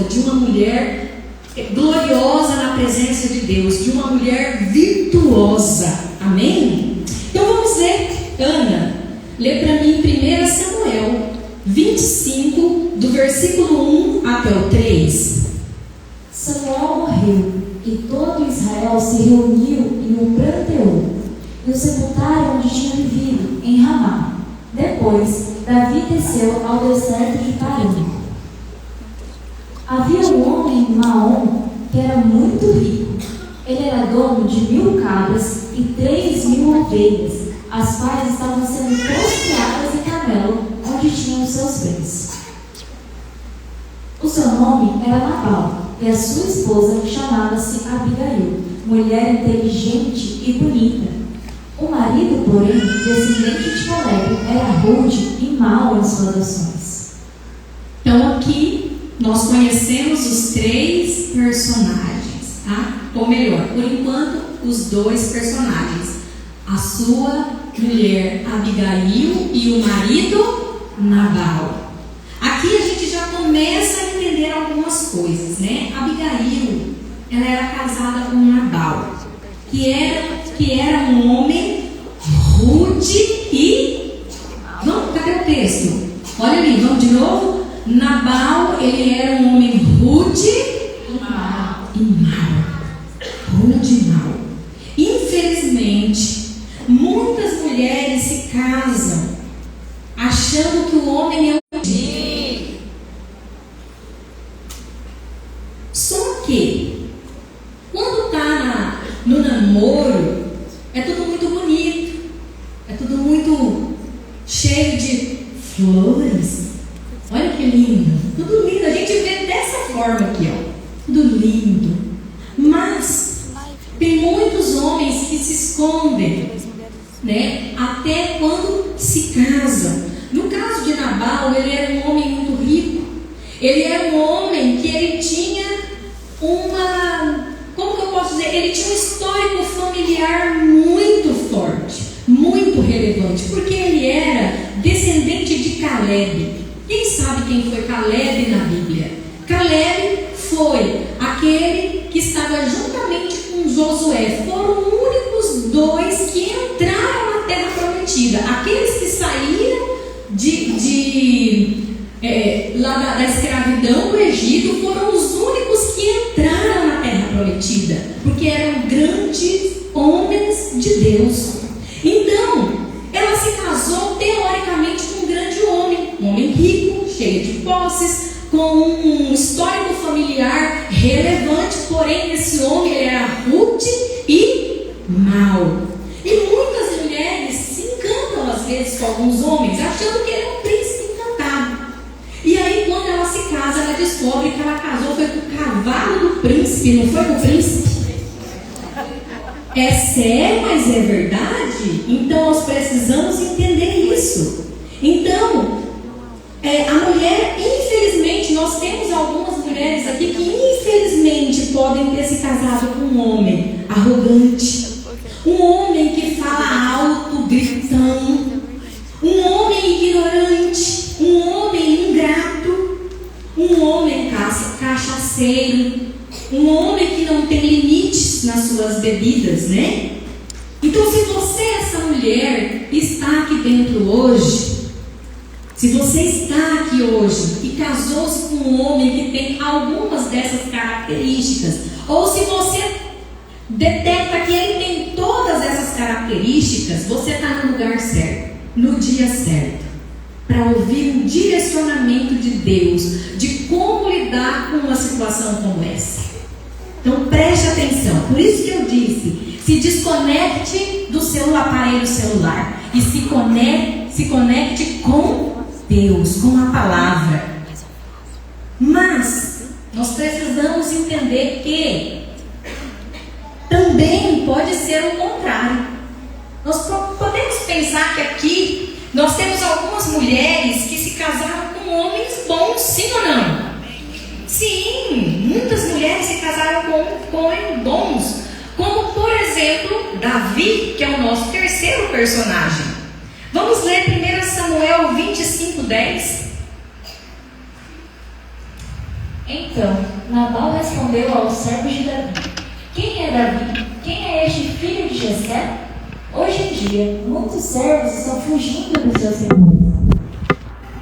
de uma mulher gloriosa na presença de Deus, de uma mulher virtuosa. Amém? Então vamos ler. Ana, lê para mim 1 Samuel 25, do versículo 1 até o 3. Samuel morreu, e todo Israel se reuniu em um pranteou, e o sepultaram onde tinha vivido, em Ramá. Depois, Davi desceu ao deserto de Parim. Havia um homem em Maom que era muito rico. Ele era dono de 1000 cabras e 3000 ovelhas, as quais estavam sendo posteadas em Carmelo, onde tinham seus bens. O seu nome era Nabal, e a sua esposa chamava-se Abigail, mulher inteligente e bonita. O marido, porém, descendente de Caleb, era rude e mau em suas ações. Então aqui nós conhecemos os 3 personagens, tá? Ou melhor, por enquanto, os 2 personagens. A sua mulher Abigail e o marido Nabal. Aqui a gente já começa a entender algumas coisas, né? Abigail, ela era casada com Nabal, que era um homem rude e... Vamos, cadê o texto? Olha ali, vamos de novo. Nabal, ele era um homem rude e mau. Rude e mau. Infelizmente, muitas mulheres se casam achando que o homem é um... Só que quando está no namoro, é tudo muito bonito, é tudo muito cheio de flores. Olha que lindo, tudo lindo. A gente vê dessa forma aqui, ó, tudo lindo. Mas tem muitos homens que se escondem, né? Até quando se casam. No caso de Nabal, ele era um homem muito rico. Ele era um homem que ele tinha como que eu posso dizer? Ele tinha um histórico familiar muito forte, muito relevante, porque ele era descendente de Caleb. Quem sabe quem foi Caleb na Bíblia? Caleb foi aquele que estava juntamente com Josué. Foram os únicos 2 que entraram na terra prometida. Aqueles que saíram lá da escravidão do Egito foram os únicos que entraram na terra prometida, porque eram grandes homens de Deus. Então, ela se casou teoricamente com um grande homem, um homem rico, cheio de posses, com um histórico familiar relevante, porém esse homem ele era rude e mau. E muitas mulheres se encantam às vezes com alguns homens, achando que ele é um príncipe encantado. E aí quando ela se casa, ela descobre que ela casou foi com o cavalo do príncipe, não foi com o príncipe? É sério, mas é verdade? Então nós precisamos entender isso. Então, a mulher, infelizmente, nós temos algumas mulheres aqui que infelizmente podem ter se casado com um homem arrogante, um homem que fala alto, gritão, um homem ignorante, um homem ingrato, um homem cachaceiro, um homem que não tem limites nas suas bebidas, né? Então, se você, essa mulher, está aqui dentro hoje, se você está aqui hoje e casou-se com um homem que tem algumas dessas características, ou se você detecta que ele tem todas essas características, você está no lugar certo, no dia certo, para ouvir um direcionamento de Deus, de como lidar com uma situação como essa. Então preste atenção, por isso que eu disse, se desconecte do seu aparelho celular e se conecte com Deus, com a palavra. Mas nós precisamos entender que também pode ser o contrário. Nós podemos pensar que aqui nós temos algumas mulheres que se casaram com homens bons, sim ou não? Sim, muitas mulheres se casaram com homens bons, como por exemplo Davi, que é o nosso terceiro personagem. Vamos ler 1 Samuel 25:10. Então Nabal respondeu aos servos de Davi: Quem é Davi? Quem é este filho de Jessé? Hoje em dia, muitos servos estão fugindo dos seus senhores.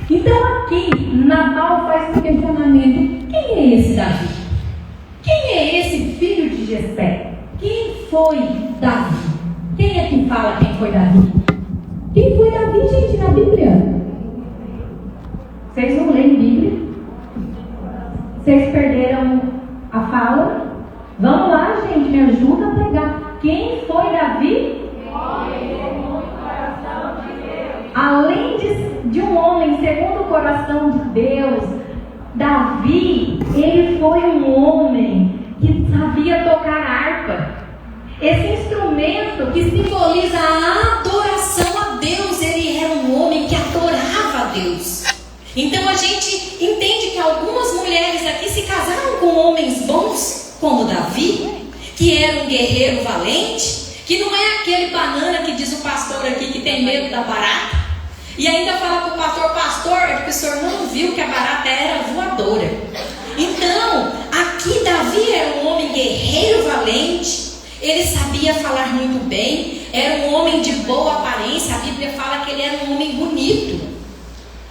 Então aqui, Nabal faz um questionamento: quem é esse Davi? Quem é esse filho de Jessé? Quem foi Davi? Quem é que fala quem foi Davi? Quem foi Davi, gente, na Bíblia? Vocês não leem Bíblia? Vocês perderam a fala? Vamos lá, gente, me ajuda a pegar. Quem foi Davi? Além de um homem segundo o coração de Deus, Davi, ele foi um homem que sabia tocar harpa. Esse instrumento que simboliza a adoração a Deus, ele era um homem que adorava a Deus. Então a gente entende que algumas mulheres aqui se casaram com homens bons, como Davi, que era um guerreiro valente, que não é aquele banana que diz o pastor aqui que tem medo da barata, e ainda fala para o pastor: pastor, é que o senhor não viu que a barata era voadora. Então, aqui Davi era um homem guerreiro valente, ele sabia falar muito bem, era um homem de boa aparência, a Bíblia fala que ele era um homem bonito.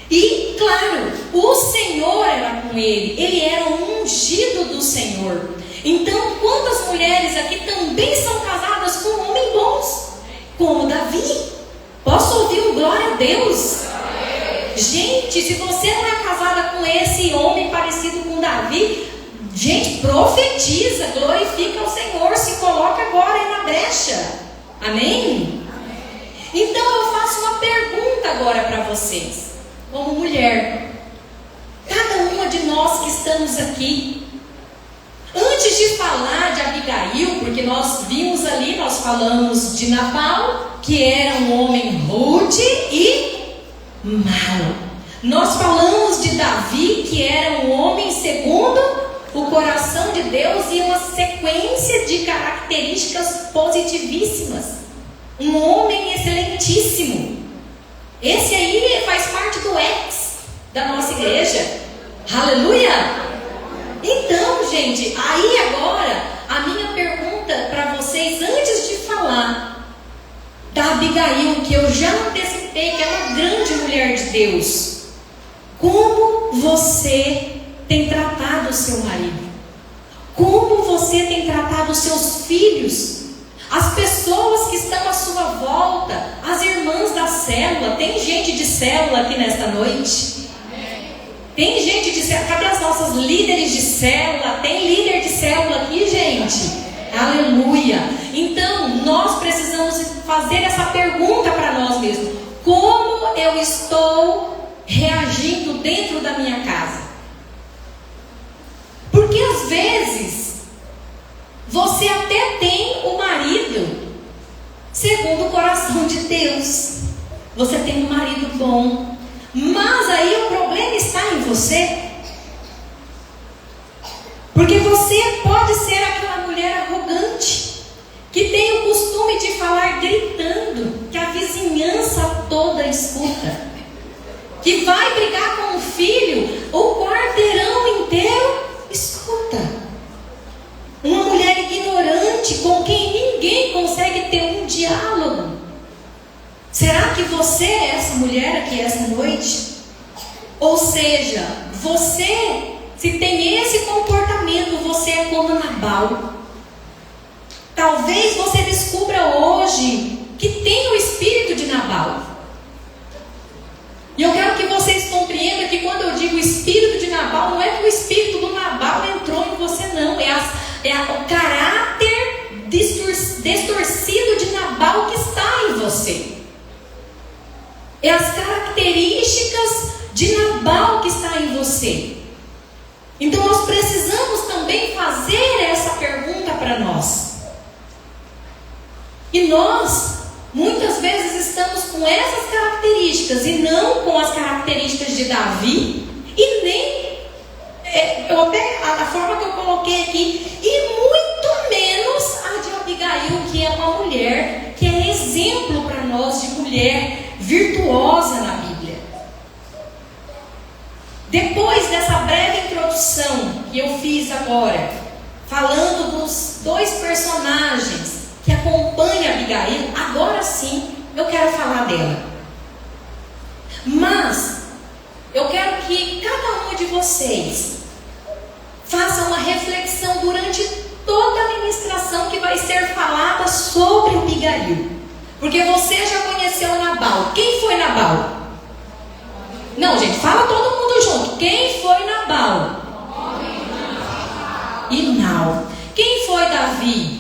E, claro, o Senhor era com ele era um ungido do Senhor. Então, quantas mulheres aqui também são casadas com homens bons, como Davi? Posso ouvir um glória a Deus? Gente, se você não é casada com esse homem parecido com Davi, gente, profetiza, glorifica o Senhor, se coloca agora aí na brecha. Amém? Então eu faço uma pergunta agora para vocês, como mulher, cada uma de nós que estamos aqui. Antes de falar de Abigail, porque nós vimos ali, nós falamos de Nabal, que era um homem rude e mau. Nós falamos de Davi, que era um homem segundo o coração de Deus e uma sequência de características positivíssimas. Um homem excelentíssimo. Esse aí faz parte do ex da nossa igreja. Aleluia! Então, gente, aí agora a minha pergunta para vocês, antes de falar da Abigail, que eu já antecipei que é uma grande mulher de Deus, como você tem tratado o seu marido? Como você tem tratado os seus filhos? As pessoas que estão à sua volta, as irmãs da célula. Tem gente de célula aqui nesta noite? Tem gente de célula? Cadê as nossas líderes de célula? Tem líder de célula aqui, gente? Aleluia! Então, nós precisamos fazer essa pergunta para nós mesmos: como eu estou reagindo dentro da minha casa? Porque às vezes você até tem o marido segundo o coração de Deus, você tem um marido bom, mas aí o problema está em você. Porque você pode ser aquela mulher arrogante, que tem o costume de falar gritando, que a vizinhança toda escuta, que vai brigar com o filho, o quarteirão inteiro escuta. Uma mulher ignorante, com quem ninguém consegue ter um diálogo. Será que você é essa mulher aqui essa noite? Ou seja, você, se tem esse comportamento, você é como Nabal. Talvez você descubra hoje que tem o espírito de Nabal. E eu quero que vocês compreendam que quando eu digo espírito de Nabal, não é que o espírito do Nabal entrou em você, não. É o caráter distorcido de Nabal que está em você. É as características de Nabal que está em você. Então nós precisamos também fazer essa pergunta para nós. E nós, muitas vezes, estamos com essas características e não com as características de Davi, e nem a forma que eu coloquei aqui, e muito menos a de Abigail, que é uma mulher que é exemplo para nós de mulher virtuosa na Bíblia. Depois dessa breve introdução que que eu fiz agora, falando dos dois personagens que acompanham Abigail, agora sim eu quero falar dela. Mas eu quero que cada um de vocês faça uma reflexão durante toda a ministração que vai ser falada sobre Abigail. Porque você já conheceu Nabal. Quem foi Nabal? Não, gente, fala todo mundo junto. Quem foi Nabal? Inal. Quem foi Davi?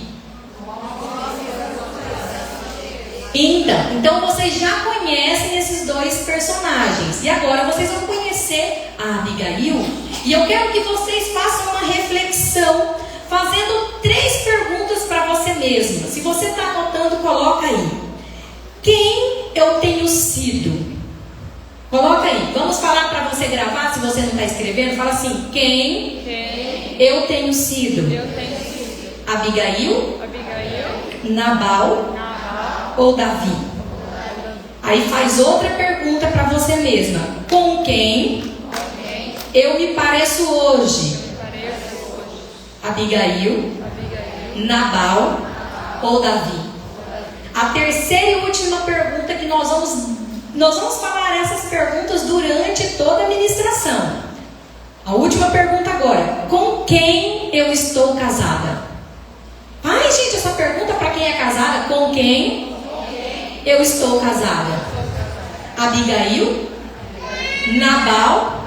Então vocês já conhecem esses dois personagens. E agora vocês vão conhecer a Abigail. E eu quero que vocês façam uma reflexão, fazendo 3 perguntas para você mesma. Se você está anotando, coloca aí. Quem eu tenho sido? Coloca aí. Vamos falar para você gravar, se você não está escrevendo. Fala assim, quem eu tenho sido? Abigail, Nabal ou Davi? Aí faz outra pergunta para você mesma. Com quem eu me pareço hoje? Abigail, Nabal ou Davi? A terceira e última pergunta que nós vamos falar essas perguntas durante toda a ministração. A última pergunta agora. Com quem eu estou casada? Ai, gente, essa pergunta para quem é casada. Com quem eu estou casada? Abigail, Nabal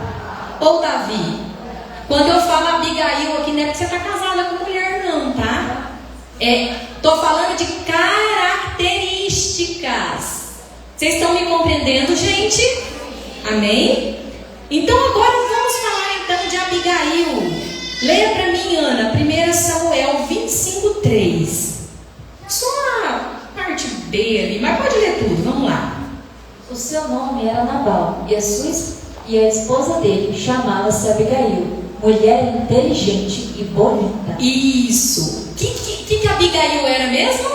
ou Davi? Quando eu falo Abigail aqui, não é porque você está casada com mulher não, tá? Estou falando de características. Vocês estão me compreendendo, gente? Amém? Então agora vamos falar então de Abigail. Leia para mim, Ana, 1 Samuel 25:3. Só a parte B ali, mas pode ler tudo, vamos lá. O seu nome era Nabal, e a esposa dele chamava-se Abigail, mulher inteligente e bonita. Isso. O que Abigail era mesmo?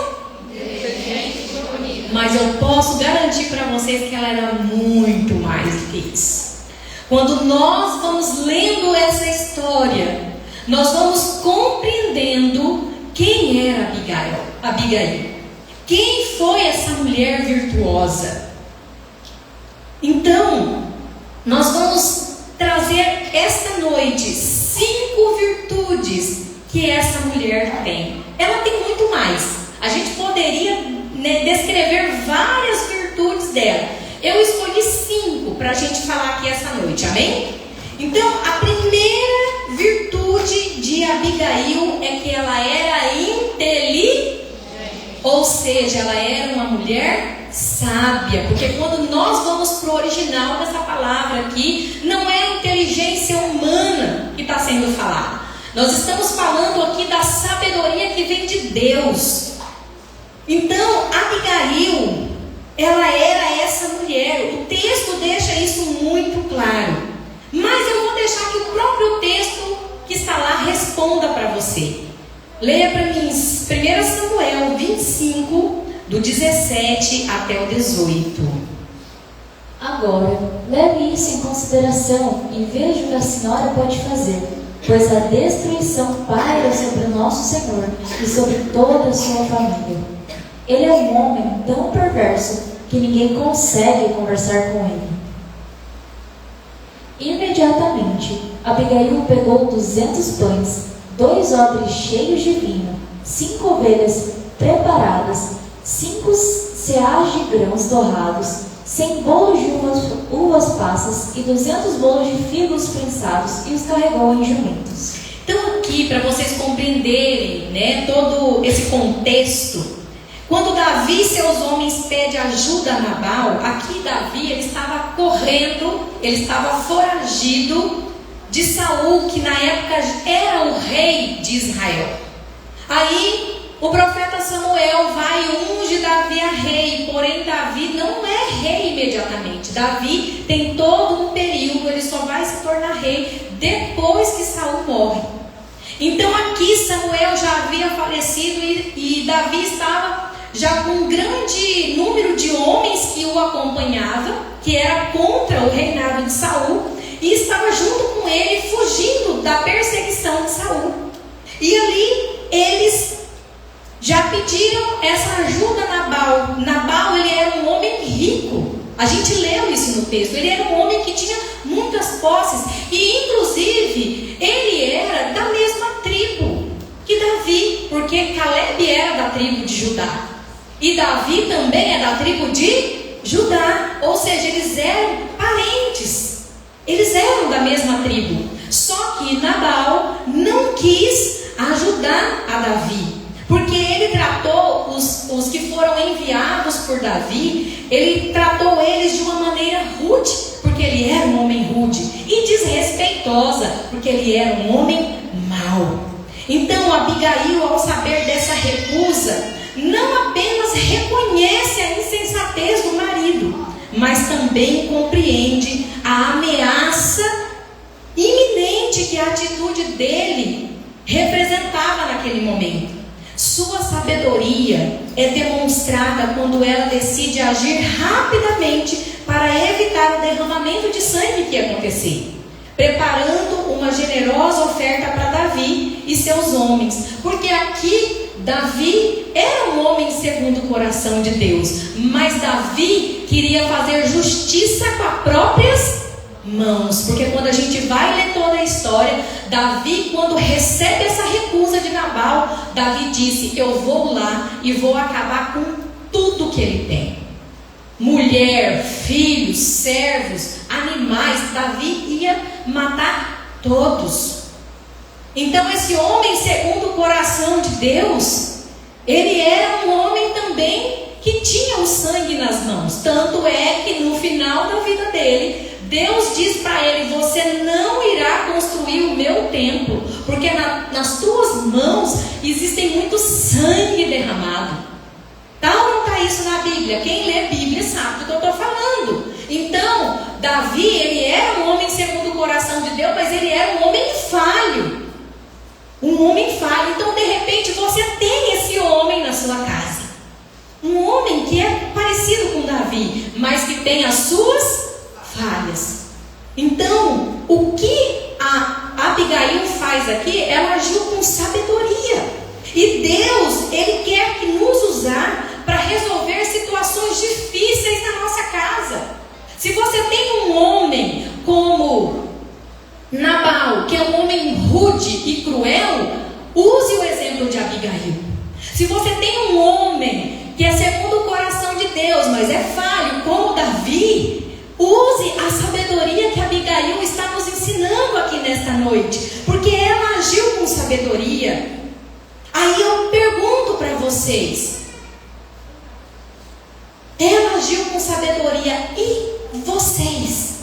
Inteligente e bonita. Mas eu posso garantir para vocês que ela era muito mais do que isso. Quando nós vamos lendo essa história, nós vamos compreendendo quem era Abigail. Quem foi essa mulher virtuosa? Então, nós vamos trazer esta noite 5 virtudes que essa mulher tem. Ela tem muito mais. A gente poderia descrever várias virtudes dela. Eu escolhi 5 para a gente falar aqui essa noite, amém? Então, a primeira virtude de Abigail é que ela era inteligente, ou seja, ela era uma mulher sábia, porque quando nós vamos para o original dessa palavra aqui, não é inteligência humana que está sendo falada. Nós estamos falando aqui da sabedoria que vem de Deus. Então, Abigail, ela era essa mulher. O texto deixa isso muito claro. Mas eu vou deixar que o próprio texto que está lá responda para você. Leia para mim 1 Samuel 25, do 17 até o 18. Agora, leve isso em consideração e veja o que a senhora pode fazer, pois a destruição paira sobre o nosso Senhor e sobre toda a sua família. Ele é um homem tão perverso que ninguém consegue conversar com ele. Imediatamente, Abigail pegou 200 pães, 2 odres cheios de vinho, 5 ovelhas preparadas, 5 seás de grãos torrados, 100 bolos de uvas passas e 200 bolos de figos prensados, e os carregou em jumentos. Então aqui, para vocês compreenderem, todo esse contexto, quando Davi e seus homens pedem ajuda a Nabal, aqui Davi ele estava correndo, ele estava foragido de Saul, que na época era o rei de Israel. Aí o profeta Samuel vai e unge Davi a rei, porém Davi não é rei imediatamente. Davi tem todo um período, ele só vai se tornar rei depois que Saul morre. Então aqui Samuel já havia falecido e Davi estava já com um grande número de homens que o acompanhava, que era contra o reinado de Saul. e estava junto com ele, fugindo da perseguição de Saul. E ali eles já pediram essa ajuda a Nabal. Nabal, ele era um homem rico. A gente leu isso no texto. Ele era um homem que tinha muitas posses. E inclusive, ele era da mesma tribo que Davi. Porque Caleb era da tribo de Judá. E Davi também é da tribo de Judá. Ou seja, eles eram parentes. Eles eram da mesma tribo. Só que Nabal não quis ajudar a Davi. Porque ele tratou os que foram enviados por Davi, ele tratou eles de uma maneira rude, porque ele era um homem rude, e desrespeitosa, porque ele era um homem mau. Então Abigail, ao saber dessa recusa, não apenas reconhece a insensatez do marido, mas também compreende a ameaça iminente que a atitude dele representava naquele momento. Sua sabedoria é demonstrada quando ela decide agir rapidamente para evitar o derramamento de sangue que ia acontecer, preparando uma generosa oferta para Davi e seus homens. Porque aqui Davi era um homem segundo o coração de Deus, mas Davi queria fazer justiça com as próprias mãos. Porque quando a gente vai ler toda a história, Davi, quando recebe essa recusa de Nabal, Davi disse: eu vou lá e vou acabar com tudo que ele tem, mulher, filhos, servos, animais. Davi ia matar todos. Então esse homem segundo o coração de Deus, ele era um homem também que tinha o sangue nas mãos. Tanto é que no final da vida dele, Deus diz para ele: você não irá construir o meu templo, porque nas tuas mãos existem muito sangue derramado. Tá ou não está isso na Bíblia? Quem lê a Bíblia sabe do que eu estou falando. Então, Davi, ele era um homem segundo o coração de Deus, mas ele era um homem falho. Um homem falho. Então, de repente, você tem esse homem na sua casa. Um homem que é parecido com Davi, mas que tem as suas falhas. Então, o que a Abigail faz aqui, ela agiu com sabedoria. E Deus, Ele quer que nos usar para resolver situações difíceis na nossa casa. Se você tem um homem como Nabal, que é um homem rude e cruel, use o exemplo de Abigail. Se você tem um homem que é segundo o coração de Deus, mas é falho, como Davi, use a sabedoria que Abigail está nos ensinando aqui nesta noite, porque ela agiu com sabedoria. Aí eu pergunto para vocês, ela agiu com sabedoria, e vocês?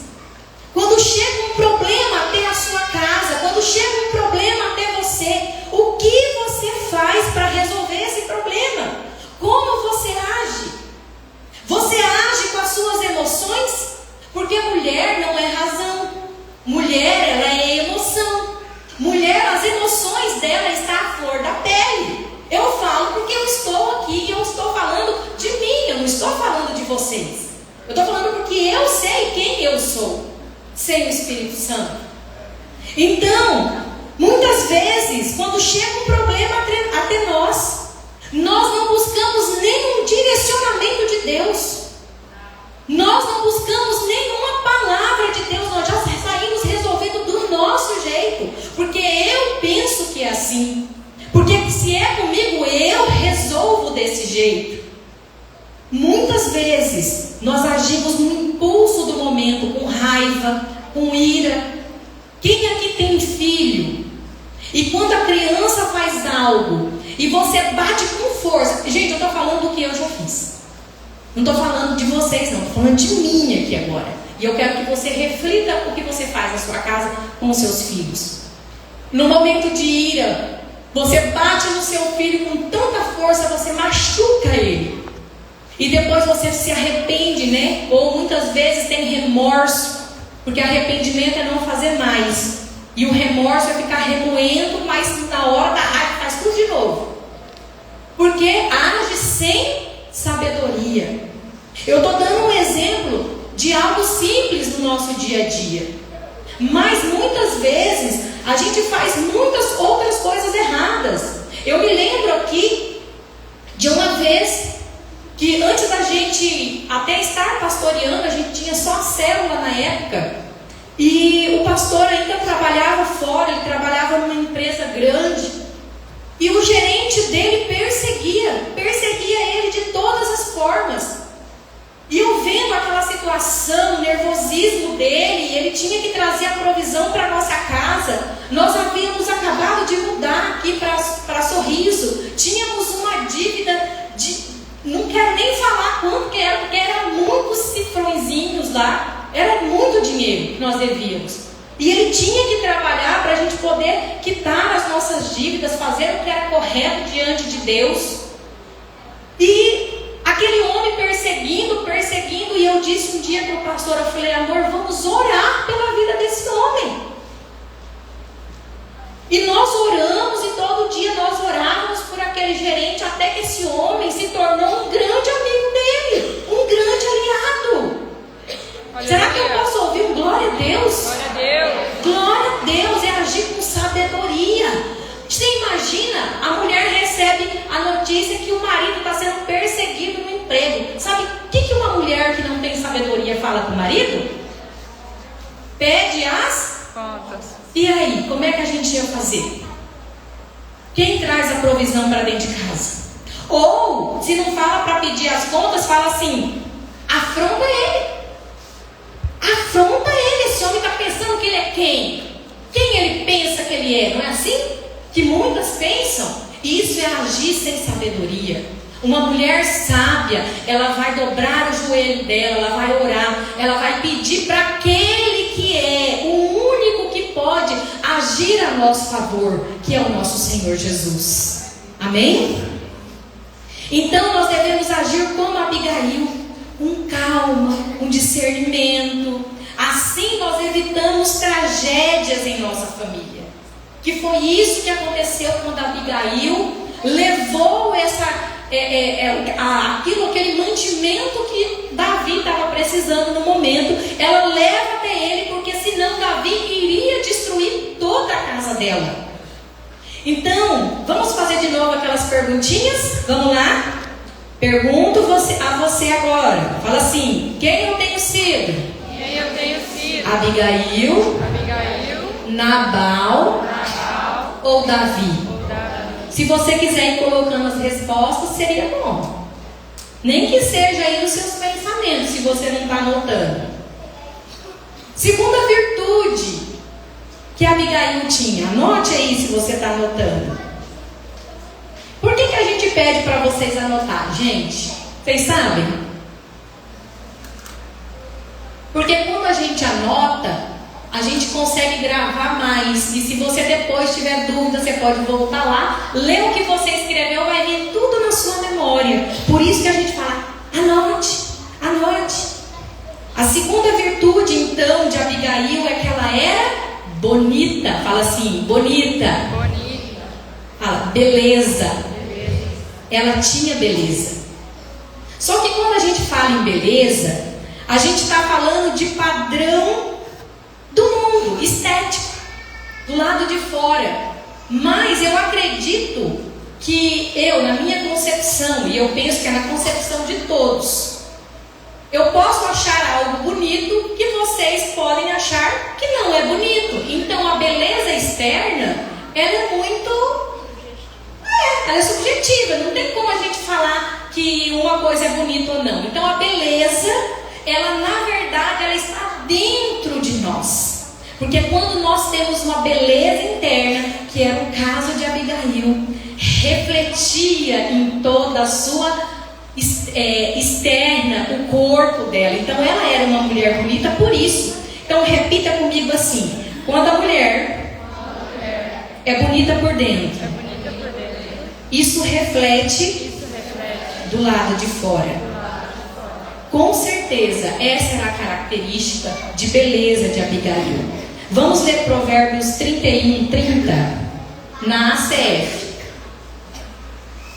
Quando chega um problema até a sua casa, quando chega um problema até você, o que você faz para resolver esse problema? Como você age? Você age com as suas emoções? Porque mulher não é razão. Mulher, ela é emoção. Mulher, as emoções dela estão à flor da pele. Eu falo porque eu estou aqui e eu estou falando de mim, eu não estou falando de vocês. Eu estou falando porque eu sei quem eu sou, sem o Espírito Santo. Então, muitas vezes, quando chega um problema até nós não buscamos nenhum direcionamento de Deus. Nós não buscamos nenhuma palavra de Deus. Nós já saímos resolvendo do nosso jeito, porque eu penso que é assim, porque se é comigo, eu resolvo desse jeito. Muitas vezes nós agimos no impulso do momento, com raiva, com ira. Quem aqui tem filho? E quando a criança faz algo e você bate com força, gente, eu estou falando do que eu já fiz. Não estou falando de vocês, não. Estou falando de mim aqui agora. E eu quero que você reflita o que você faz na sua casa com os seus filhos. No momento de ira, você bate no seu filho com tanta força, você machuca ele. E depois você se arrepende, né? Ou muitas vezes tem remorso. Porque arrependimento é não fazer mais. E o remorso é ficar remoendo, mas na hora da raiva faz tudo de novo. Porque age sem sabedoria. Eu estou dando um exemplo de algo simples no nosso dia a dia. Mas muitas vezes a gente faz muitas outras coisas erradas. Eu me lembro aqui de uma vez que antes da gente até estar pastoreando, a gente tinha só a célula na época. E o pastor ainda trabalhava fora, ele trabalhava numa empresa grande. E o gerente dele perseguia ele de todas as formas. E eu vendo aquela situação, o nervosismo dele, ele tinha que trazer a provisão para a nossa casa. Nós havíamos acabado de mudar aqui para Sorriso. Tínhamos uma dívida de, não quero nem falar quanto que era, porque era muitos cifrõezinhos lá. Era muito dinheiro que nós devíamos. E ele tinha que trabalhar para a gente poder quitar as nossas dívidas, fazer o que era correto diante de Deus. E aquele homem perseguindo, e eu disse um dia para o pastor, eu falei, amor, vamos orar pela vida desse homem. E nós oramos, e todo dia nós orávamos por aquele gerente, até que esse homem se tornou um grande amigo dele, um grande aliado. Será que eu posso ouvir um glória a Deus? Glória a Deus. Glória a Deus, é agir com sabedoria. Você imagina, a mulher recebe a notícia que o marido está sendo perseguido no emprego. Sabe o que uma mulher que não tem sabedoria fala para o marido? Pede as Contas. E aí, como é que a gente ia fazer? Quem traz a provisão para dentro de casa? Ou, se não fala para pedir as contas, fala assim, afronta ele. Afronta ele. Esse homem está pensando que ele é quem? Quem ele pensa que ele é? Não é assim? Que muitas pensam. Isso é agir sem sabedoria. Uma mulher sábia, ela vai dobrar o joelho dela, ela vai orar, ela vai pedir para aquele que é o único que pode agir a nosso favor, que é o nosso Senhor Jesus. Amém? Então nós devemos agir como Abigail, com calma, com discernimento. Assim nós evitamos tragédias em nossa família. Que foi isso que aconteceu quando Abigail levou aquele mantimento que Davi estava precisando no momento. Ela leva até ele, porque senão Davi iria destruir toda a casa dela. Então, vamos fazer de novo aquelas perguntinhas? Vamos lá? Pergunto a você agora. Fala assim: quem eu tenho sido? Quem eu tenho sido? Abigail, Nabal ou Davi? Se você quiser ir colocando as respostas, seria bom. Nem que seja aí nos seus pensamentos, se você não está anotando. Segunda virtude que Abigail tinha. Anote aí se você está anotando. Por que a gente pede para vocês anotar, gente? Vocês sabem? Porque quando a gente anota, a gente consegue gravar mais. E se você depois tiver dúvida, você pode voltar lá, ler o que você escreveu, vai vir tudo na sua memória. Por isso que a gente fala, anote, anote. A segunda virtude, então, de Abigail é que ela era bonita. Fala assim, bonita. Fala, beleza. Ela tinha beleza. Só que quando a gente fala em beleza, a gente está falando de padrão do mundo, estético, do lado de fora. Mas eu acredito que na minha concepção, e eu penso que é na concepção de todos, eu posso achar algo bonito que vocês podem achar que não é bonito. Então a beleza externa, ela é muito... ela é subjetiva, não tem como a gente falar que uma coisa é bonita ou não. Então a beleza, ela na verdade, ela está dentro de nós. Porque quando nós temos uma beleza interna, que era o caso de Abigail, refletia em toda a sua externa, o corpo dela. Então ela era uma mulher bonita por isso. Então repita comigo assim: quando a mulher é bonita por dentro, isso reflete do lado de fora. Com certeza, essa era a característica de beleza de Abigail. Vamos ler Provérbios 31, 30 na ACF.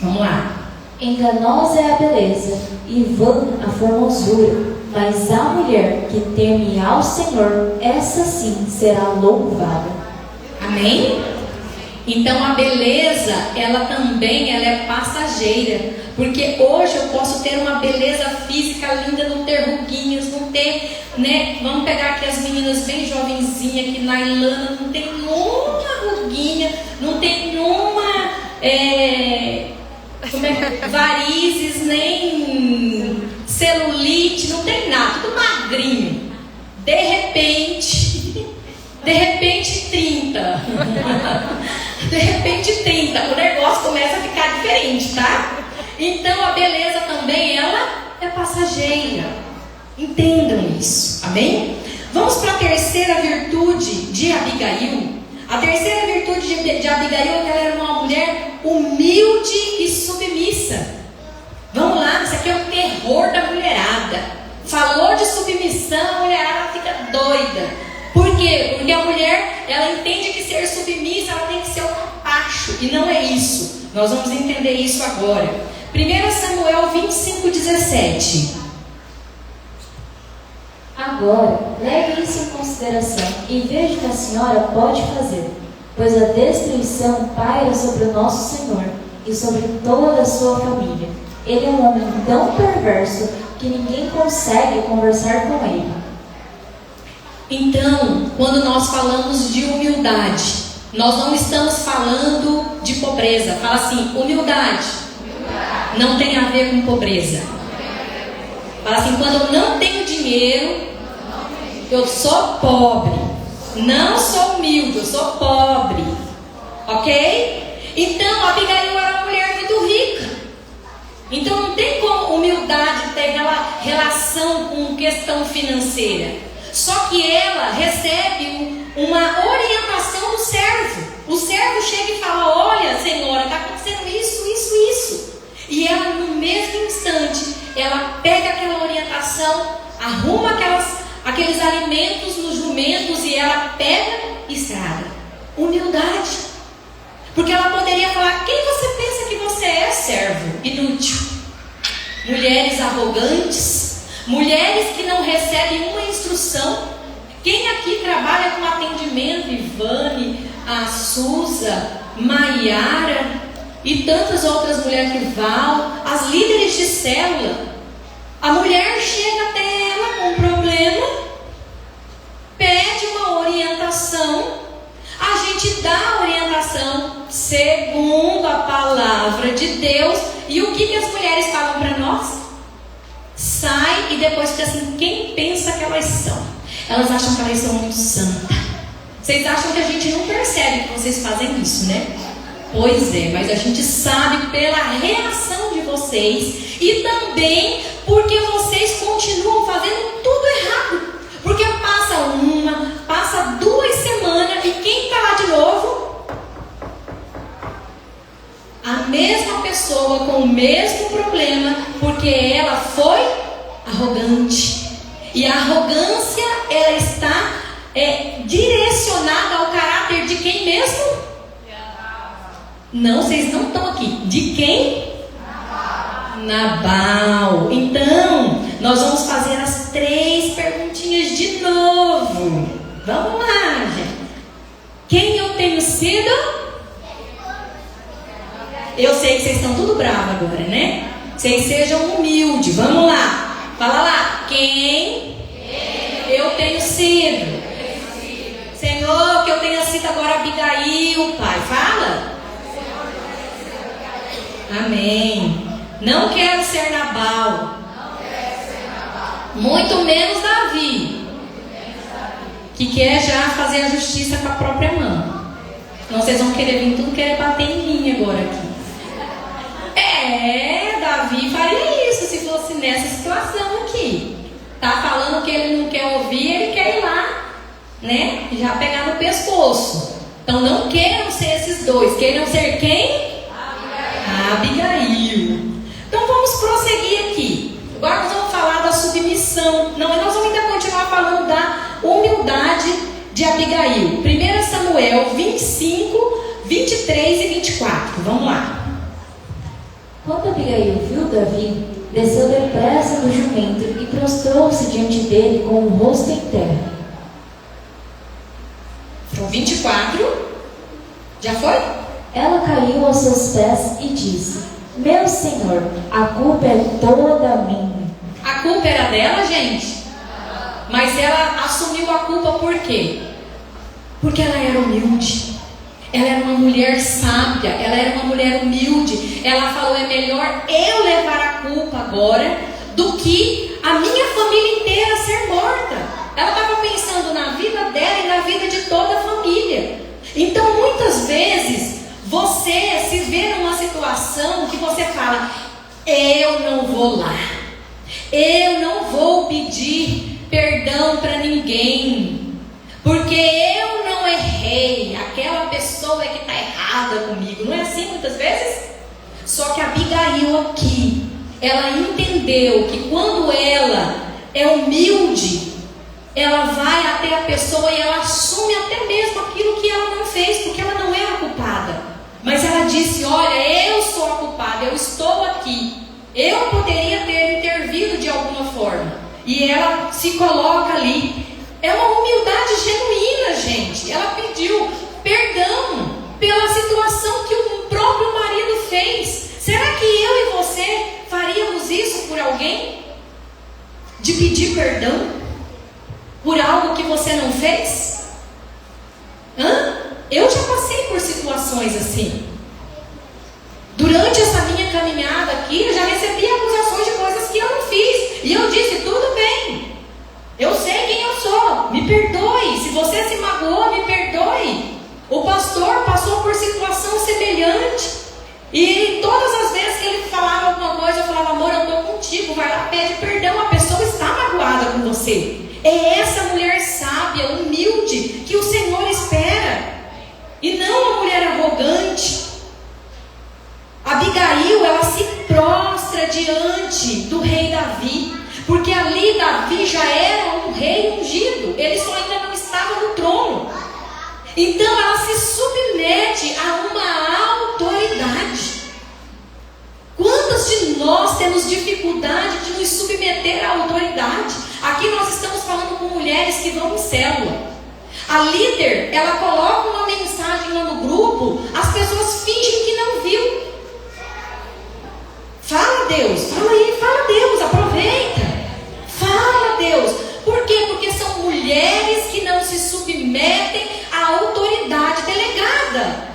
Vamos lá. Enganosa é a beleza e vã a formosura, Mas a mulher que teme ao Senhor, essa sim será louvada. Amém? Então a beleza, ela é passageira. Porque hoje eu posso ter uma beleza física linda, não ter ruguinhas, não ter, né? Vamos pegar aqui as meninas bem jovenzinhas aqui na Ilana, não tem nenhuma ruguinha, não tem nenhuma varizes, nem celulite, não tem nada, tudo magrinho. De repente 30. De repente 30, o negócio começa a ficar diferente, tá? Então a beleza também, ela é passageira. Entendam isso, amém? Vamos para a terceira virtude de Abigail. A terceira virtude de Abigail é que ela era uma mulher humilde e submissa. Vamos lá, isso aqui é o terror da mulherada. Falou de submissão, a mulherada fica doida. Por quê? Porque a mulher, ela entende que ser submissa, ela tem que ser um capacho. E não é isso. Nós vamos entender isso agora. 1 Samuel 25:17. Agora, leve isso em consideração e veja o que a senhora pode fazer, pois a destruição paira sobre o nosso Senhor e sobre toda a sua família. Ele é um homem tão perverso que ninguém consegue conversar com ele. Então, quando nós falamos de humildade, nós não estamos falando de pobreza. Fala assim, humildade não tem a ver com pobreza. Fala assim, quando eu não tenho dinheiro, eu sou pobre. Não sou humilde, eu sou pobre. Ok? Então, Abigail era uma mulher muito rica. Então não tem como humildade ter aquela relação com questão financeira. Só que ela recebe uma orientação do servo. O servo chega e fala, olha, senhora, está acontecendo isso. E ela, no mesmo instante, ela pega aquela orientação, arruma aqueles alimentos nos jumentos e ela pega e estrada. Humildade. Porque ela poderia falar, quem você pensa que você é, servo? Inútil. Mulheres arrogantes, mulheres que não recebem uma instrução. Quem aqui trabalha com atendimento? Ivane, a Suza, Maiara e tantas outras mulheres que vão, as líderes de célula. A mulher chega até ela com um problema, pede uma orientação, a gente dá a orientação segundo a palavra de Deus. E o que as mulheres falam para nós? Sai e depois fica assim, quem pensa que elas são? Elas acham que elas são muito santas. Vocês acham que a gente não percebe que vocês fazem isso, né? Pois é, mas a gente sabe pela reação de vocês e também porque vocês continuam fazendo tudo errado. Porque passa 2 semanas e quem está lá de novo? A mesma pessoa com o mesmo problema, porque ela foi arrogante. E a arrogância, ela está direcionada ao caráter de quem mesmo? Não, vocês não estão aqui. De quem? Nabal. Então, nós vamos fazer as 3 perguntinhas de novo. Vamos lá, gente. Quem eu tenho sido? Eu sei que vocês estão tudo bravos agora, né? Vocês sejam humildes. Vamos lá. Fala lá. Quem eu tenho sido? Senhor, que eu tenha sido agora Abigail, Pai. Fala. Amém. Não quero ser Nabal. Muito menos Davi, que quer já fazer a justiça com a própria mão. Então vocês vão querer vir tudo, querer bater em mim agora aqui. Davi faria isso se fosse nessa situação aqui. Tá falando que ele não quer ouvir, ele quer ir lá, né? Já pegar no pescoço. Então não queiram ser esses dois. Queiram ser quem? Abigail. Então vamos prosseguir aqui. Agora nós vamos falar da submissão. Não, nós vamos ainda continuar falando da humildade de Abigail. 1 Samuel 25, 23 e 24. Vamos lá. Quando Abigail viu Davi, desceu depressa do jumento e prostrou-se diante dele com o rosto em terra. 24. Já foi? Ela caiu aos seus pés e disse: Meu Senhor, a culpa é toda minha. A culpa era dela, gente? Mas ela assumiu a culpa por quê? Porque ela era humilde. Ela era uma mulher sábia, ela era uma mulher humilde. Ela falou: é melhor eu levar a culpa agora do que a minha família inteira ser morta. Ela estava pensando na vida dela e na vida de toda a família. Então muitas vezes você se vê numa situação que você fala: eu não vou lá, eu não vou pedir perdão para ninguém, porque eu não errei, aquela pessoa é que está errada comigo. Não é assim muitas vezes? Só que a Abigail aqui, ela entendeu que quando ela é humilde, ela vai até a pessoa e ela assume até mesmo aquilo que ela não fez, porque ela não era culpada. Mas ela disse: olha, eu sou a culpada, eu estou aqui, eu poderia ter intervido de alguma forma. E ela se coloca ali. É uma humildade genuína, gente. Ela pediu perdão pela situação que o próprio marido fez. Será que eu e você faríamos isso por alguém? De pedir perdão por algo que você não fez? Eu já passei por situações assim. Durante essa minha caminhada aqui, eu já recebi acusações de coisas que eu não fiz. E eu disse: tudo bem, eu sei quem eu sou, me perdoe. Se você se magoou, me perdoe. O pastor passou por situação semelhante. E todas as vezes que ele falava alguma coisa, eu falava: amor, eu estou contigo, vai lá, pede perdão. A pessoa está magoada com você. É essa mulher sábia, humilde, que o Senhor espera. E não uma mulher arrogante. Abigail, ela se prostra diante do rei Davi, porque ali Davi já era um rei ungido, ele só ainda não estava no trono. Então ela se submete a uma autoridade. Quantos de nós temos dificuldade de nos submeter à autoridade? Aqui nós estamos falando com mulheres que vão em célula. A líder, ela coloca uma mensagem lá no grupo, as pessoas fingem que não viu. Fala, Deus, fala aí, fala, Deus, aproveita. Fala, Deus. Por quê? Porque são mulheres que não se submetem à autoridade delegada.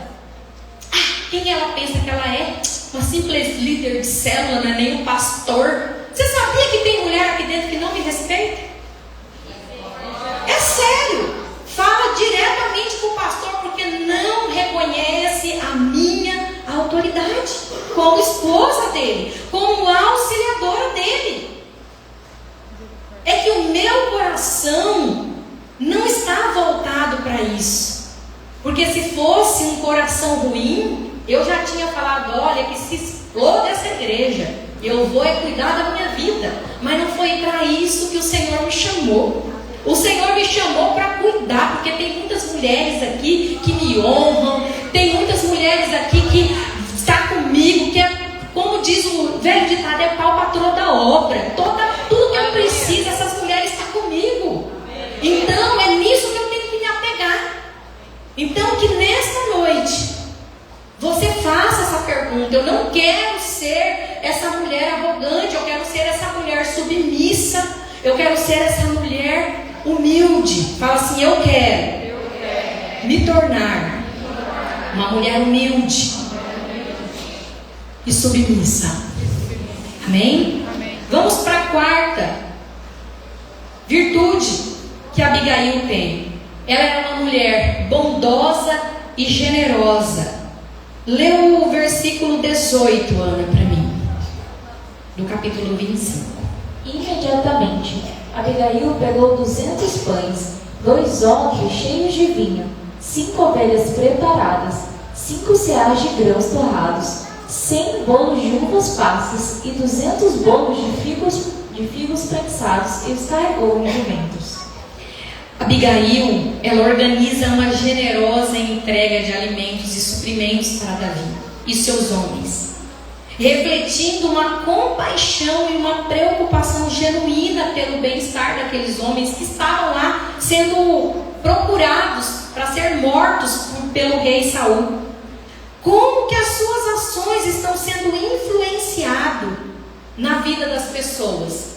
Quem ela pensa que ela é? Uma simples líder de célula, não é nem um pastor. Você sabia que tem mulher aqui dentro que não me respeita? É sério. Fala diretamente com o pastor, porque não reconhece a minha autoridade como esposa dele, como auxiliadora dele. É que o meu coração não está voltado para isso. Porque se fosse um coração ruim, eu já tinha falado: olha, que se exploda essa igreja, eu vou cuidar da minha vida. Mas não foi para isso que o Senhor me chamou. O Senhor me chamou para cuidar, porque tem muitas mulheres aqui que me honram, tem muitas mulheres aqui que estão comigo, que é, como diz o velho ditado, é pau para toda obra. Tudo que eu preciso, essas mulheres estão comigo. Então é nisso que eu tenho que me apegar. Então que nesta noite você faça essa pergunta: eu não quero ser essa mulher arrogante, eu quero ser essa mulher submissa, eu quero ser essa mulher humilde. Fala assim: eu quero me tornar uma mulher humilde e submissa. Amém? Vamos para a quarta virtude que Abigail tem. Ela era uma mulher bondosa e generosa. Lê o versículo 18, Ana, para mim, do capítulo 25. Imediatamente, Abigail pegou 200 pães, 2 odres cheios de vinho, 5 ovelhas preparadas, 5 ceais de grãos torrados, 100 bolos de uvas passas e 200 bolos de figos prensados, e os carregou em jumentos. Abigail, ela organiza uma generosa entrega de alimentos e suprimentos para Davi e seus homens. refletindo uma compaixão e uma preocupação genuína pelo bem-estar daqueles homens que estavam lá sendo procurados para ser mortos pelo rei Saul. Como que as suas ações estão sendo influenciadas na vida das pessoas?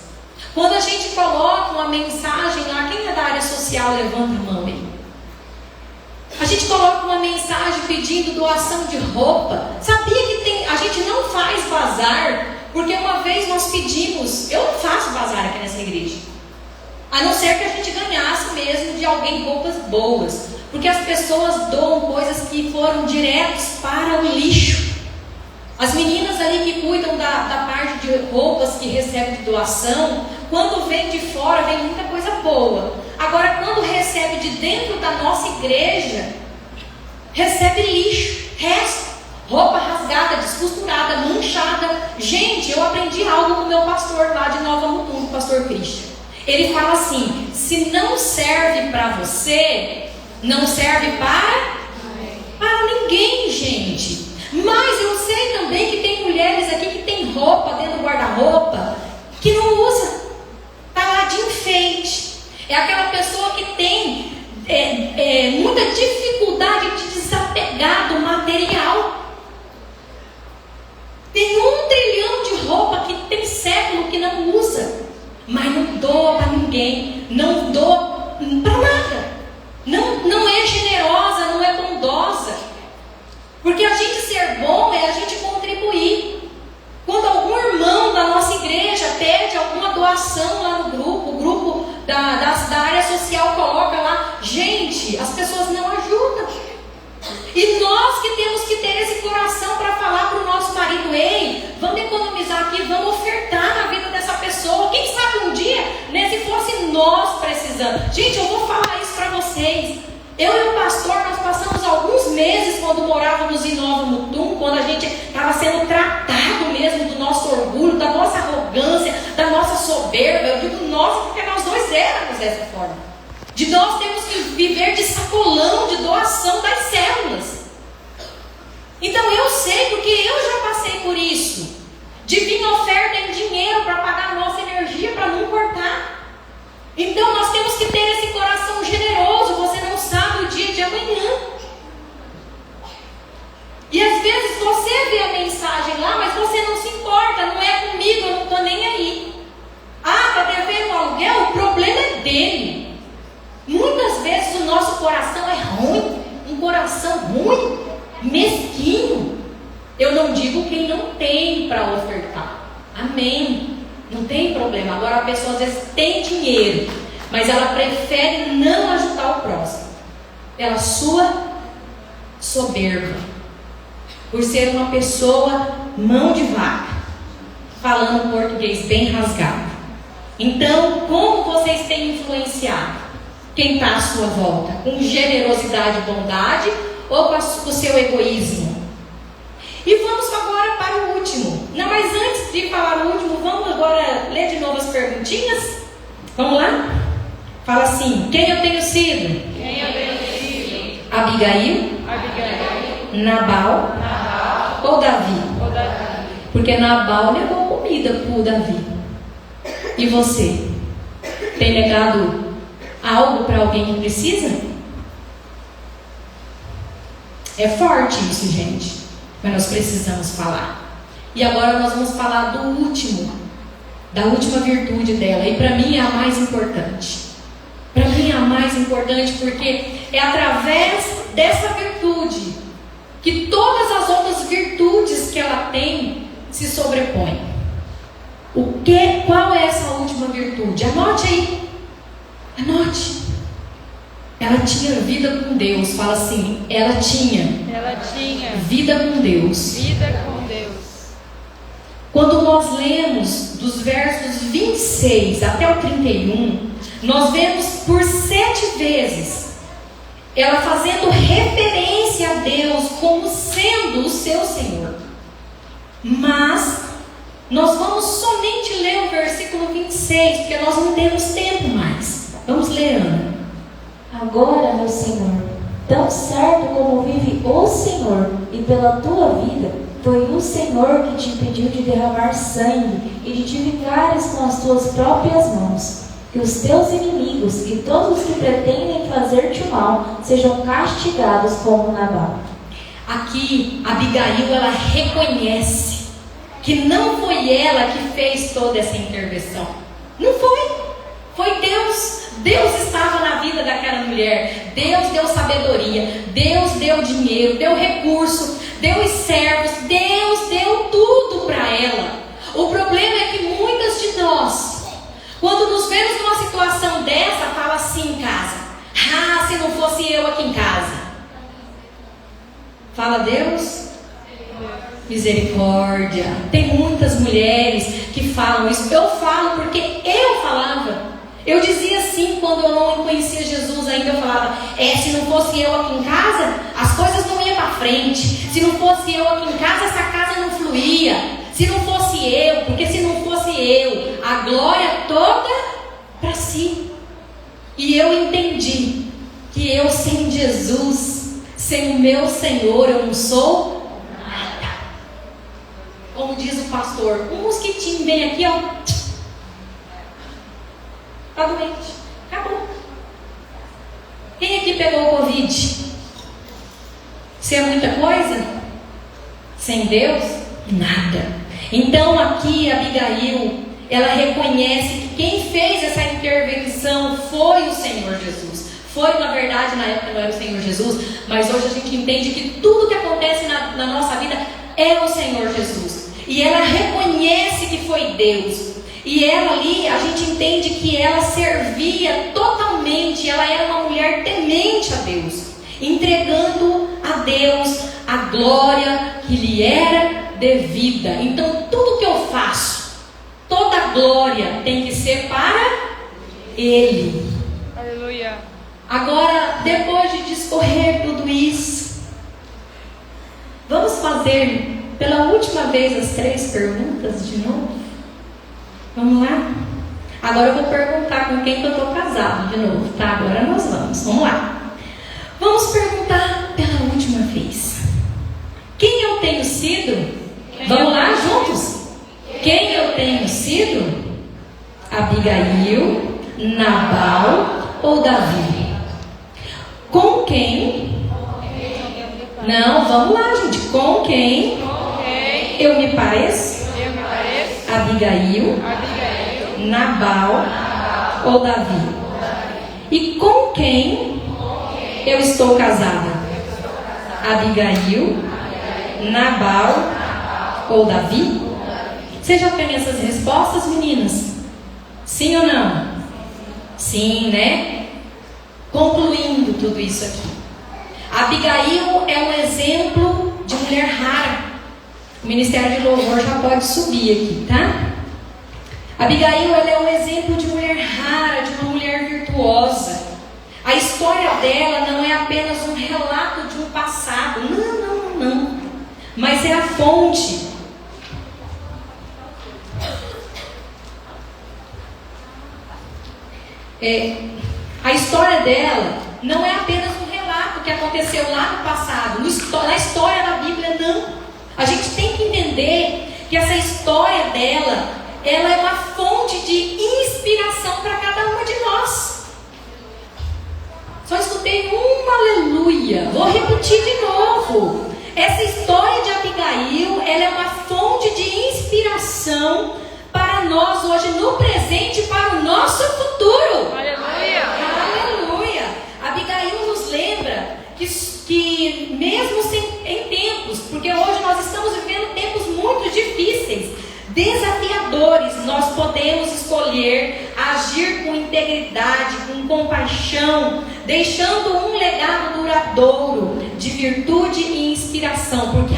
Quando a gente coloca uma mensagem lá, quem é da área social, levanta a mão aí. A gente coloca uma mensagem pedindo doação de roupa. Sabia que a gente não faz bazar, porque uma vez nós pedimos, eu não faço bazar aqui nessa igreja, a não ser que a gente ganhasse mesmo de alguém roupas boas, porque as pessoas doam coisas que foram diretos para o lixo. As meninas ali que cuidam da parte de roupas que recebem de doação, quando vem de fora, vem muita coisa boa. Agora, quando recebe de dentro da nossa igreja, recebe lixo, resto, roupa rasgada, descosturada, manchada. Gente, eu aprendi algo com o meu pastor lá de Nova Mutum, o pastor Christian. Ele fala assim: se não serve para você, não serve para ninguém, gente. Mas eu sei também que tem mulheres aqui que tem roupa dentro do guarda-roupa que não usa, está lá de enfeite. É aquela pessoa que tem muita dificuldade de desapegar do material. Tem 1 trilhão de roupa que tem século que não usa, mas não doa para ninguém, não doa para nada, não é generosa, não é bondosa. Porque a gente ser bom é a gente contribuir. Quando algum irmão da nossa igreja pede alguma doação lá no grupo, o grupo da área social coloca lá, gente, as pessoas não ajudam. E nós que temos que ter esse coração para falar para o nosso marido: ei, vamos economizar aqui, vamos ofertar na vida dessa pessoa. Quem sabe um dia, né, se fosse nós precisando. Gente, eu vou falar isso para vocês. Eu e o pastor, nós passamos alguns meses quando morávamos em Nova Mutum, quando a gente estava sendo tratado mesmo do nosso orgulho, da nossa arrogância, da nossa soberba. Eu digo nossa, porque nós dois éramos dessa forma. De nós temos que viver de sacolão, de doação das células. Então eu sei, porque eu já passei por isso. De vir oferta em dinheiro para pagar a nossa energia, para não cortar. Então nós temos que ter esse coração generoso. Você não sabe o dia de amanhã. E às vezes você vê a mensagem lá, mas você não se importa. Não é comigo, eu não estou nem aí. Ah, está devendo aluguel? O problema é dele. Muitas vezes o nosso coração é ruim. Um coração ruim, mesquinho. Eu não digo quem não tem para ofertar. Amém. Não tem problema. Agora a pessoa às vezes tem dinheiro, mas ela prefere não ajudar o próximo pela sua soberba, por ser uma pessoa mão de vaca, falando português bem rasgado. Então, como vocês têm influenciado quem está à sua volta? Com generosidade e bondade ou com o seu egoísmo? E vamos agora para o último. Não, mas antes de falar o último, vamos agora ler de novo as perguntinhas? Vamos lá? Fala assim: quem eu tenho sido? Quem eu tenho sido? Abigail? Nabal? Ou Davi? Porque Nabal negou comida para o Davi. E você? Tem negado algo para alguém que precisa? É forte isso, gente. Mas nós precisamos falar. E agora nós vamos falar do último, da última virtude dela. E para mim é a mais importante. Para mim é a mais importante, porque é através dessa virtude que todas as outras virtudes que ela tem se sobrepõem. Qual é essa última virtude? Anote aí. Anote. Ela tinha vida com Deus. Fala assim: ela tinha vida com Deus. Quando nós lemos dos versos 26 até o 31, nós vemos por 7 vezes ela fazendo referência a Deus como sendo o seu Senhor. Mas nós vamos somente ler o versículo 26, porque nós não temos tempo mais. Vamos ler, Ana. Agora, meu Senhor, tão certo como vive o Senhor, e pela tua vida, foi o Senhor que te impediu de derramar sangue e de te vingares com as tuas próprias mãos. Que os teus inimigos e todos os que pretendem fazer-te mal sejam castigados como Nabal. Aqui, Abigail, ela reconhece que não foi ela que fez toda essa intervenção. Não foi. Foi Deus. Deus estava na vida daquela mulher. Deus deu sabedoria. Deus deu dinheiro, deu recurso, deu servos. Deus deu tudo para ela. O problema é que muitas de nós, quando nos vemos numa situação dessa, fala assim em casa: ah, se não fosse eu aqui em casa. Fala Deus, misericórdia. Tem muitas mulheres que falam isso. Eu falo porque eu falava. Eu dizia assim quando eu não conhecia Jesus ainda. Eu falava: se não fosse eu aqui em casa, as coisas não iam para frente. Se não fosse eu aqui em casa, essa casa não fluía. Se não fosse eu, porque se não fosse eu, a glória toda para si. E eu entendi que eu sem Jesus, sem o meu Senhor, eu não sou nada. Como diz o pastor, um mosquitinho vem aqui, ó, tá doente, acabou. Quem aqui pegou o Covid? Se é muita coisa, sem Deus, nada. Então aqui Abigail, ela reconhece que quem fez essa intervenção foi o Senhor Jesus. Foi, na verdade, na época não era o Senhor Jesus, mas hoje a gente entende que tudo que acontece na nossa vida é o Senhor Jesus. E ela reconhece que foi Deus. E ela ali, a gente entende que ela servia totalmente, ela era uma mulher temente a Deus, entregando a Deus a glória que lhe era devida. Então tudo que eu faço, toda a glória tem que ser para Ele. Aleluia. Agora, depois de discorrer tudo isso, vamos fazer pela última vez as 3 perguntas de novo? Vamos lá? Agora eu vou perguntar com quem que eu estou casado de novo, tá? Agora nós vamos lá. Vamos perguntar pela última vez: quem eu tenho sido? Vamos lá juntos? Quem eu tenho sido? Abigail, Nabal ou Davi? Com quem? Não, vamos lá, gente. Com quem eu me pareço? Abigail, Nabal ou Davi? E com quem eu estou casada? Abigail, Nabal ou Davi? Você já tem essas respostas, meninas? Sim ou não? Sim, né? Concluindo tudo isso aqui, Abigail é um exemplo de mulher rara. O Ministério de Louvor já pode subir aqui, tá? Abigail, ela é um exemplo de mulher rara, de uma mulher virtuosa. A história dela não é apenas um relato de um passado. Não. Mas é a fonte. A história dela não é apenas um relato que aconteceu lá no passado. Na história da Bíblia, não. A gente tem que entender que essa história dela, ela é uma fonte de inspiração para cada uma de nós. Só escutei aleluia. Vou repetir de novo. Essa história de Abigail, ela é uma fonte de inspiração para nós hoje, no presente, para o nosso futuro. Aleluia. Aleluia. Abigail nos lembra que mesmo em tempos, porque hoje nós estamos vivendo tempos muito difíceis, desafiadores, nós podemos escolher agir com integridade, com compaixão, deixando um legado duradouro de virtude e inspiração. Porque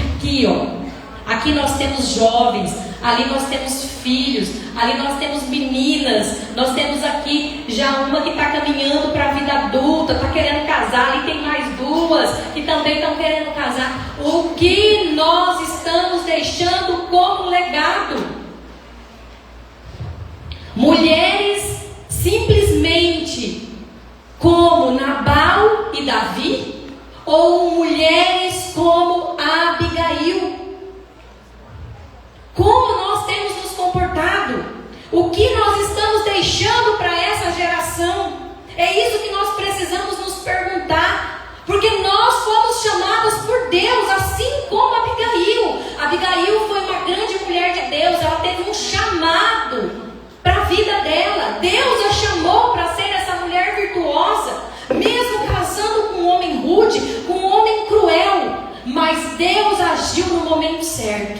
aqui nós temos jovens, ali nós temos filhos, ali nós temos meninas, nós temos aqui já uma que está caminhando para a vida adulta, está querendo casar, ali tem mais 2 que também estão querendo casar. O que nós estamos deixando como legado? Mulheres simplesmente como Nabal e Davi, ou mulheres como Abigail. Como nós temos nos comportado? O que nós estamos deixando para essa geração? É isso que nós precisamos nos perguntar, porque nós fomos chamados por Deus, assim como Abigail. Abigail foi uma grande mulher de Deus, ela teve um chamado para a vida dela. Deus a chamou para ser essa mulher virtuosa, mesmo casando com um homem rude, com um homem cruel, mas Deus agiu no momento certo.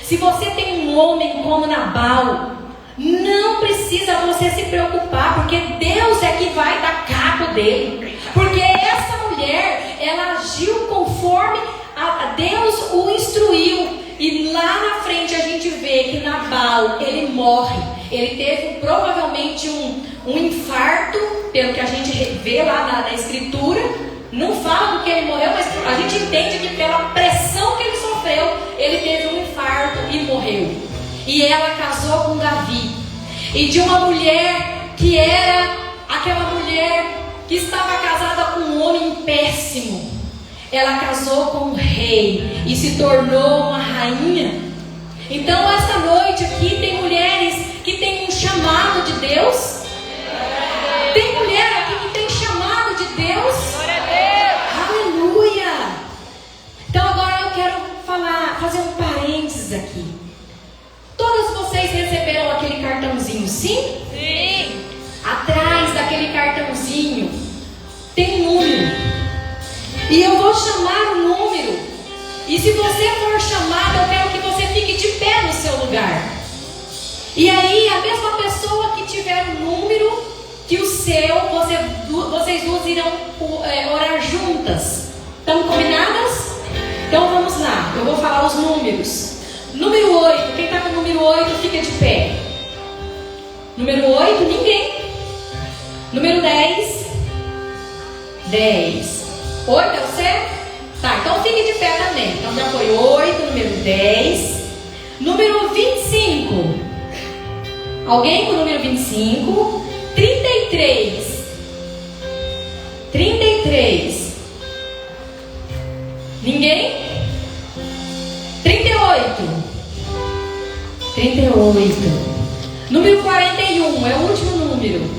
Se você tem um homem como Nabal, não precisa você se preocupar, porque Deus é que vai dar cabo dele. Porque essa mulher, ela agiu conforme a Deus o instruiu. E lá na frente a gente vê que Nabal, ele morre. Ele teve provavelmente um infarto, pelo que a gente vê lá na escritura. Não fala do que ele morreu, mas a gente entende que pela pressão que ele sofreu, ele teve um infarto e morreu. E ela casou com Davi. E de uma mulher que era aquela mulher que estava casada com um homem péssimo, ela casou com um rei e se tornou uma rainha. Então esta noite aqui tem mulheres que têm um chamado de Deus. Tem mulher aqui que tem chamado de Deus. Aleluia. Então agora eu quero fazer um parênteses aqui. Todas vocês receberam aquele cartãozinho, sim? Sim. Atrás daquele cartãozinho tem um número. E eu vou chamar o número. E se você for chamado, eu quero que você fique de pé no seu lugar. E aí a mesma pessoa que tiver o número que o seu, vocês duas irão orar juntas. Estão combinadas? Então vamos lá, eu vou falar os números. Número 8, quem está com o número 8 fica de pé. Número 8, ninguém. Número 10. 10. 8 é o certo? Tá, então fique de pé também. Então já foi 8, número 10. Número 25. Alguém com o número 25? 33. 33. Ninguém? 38. 38. Número 41 é o último número.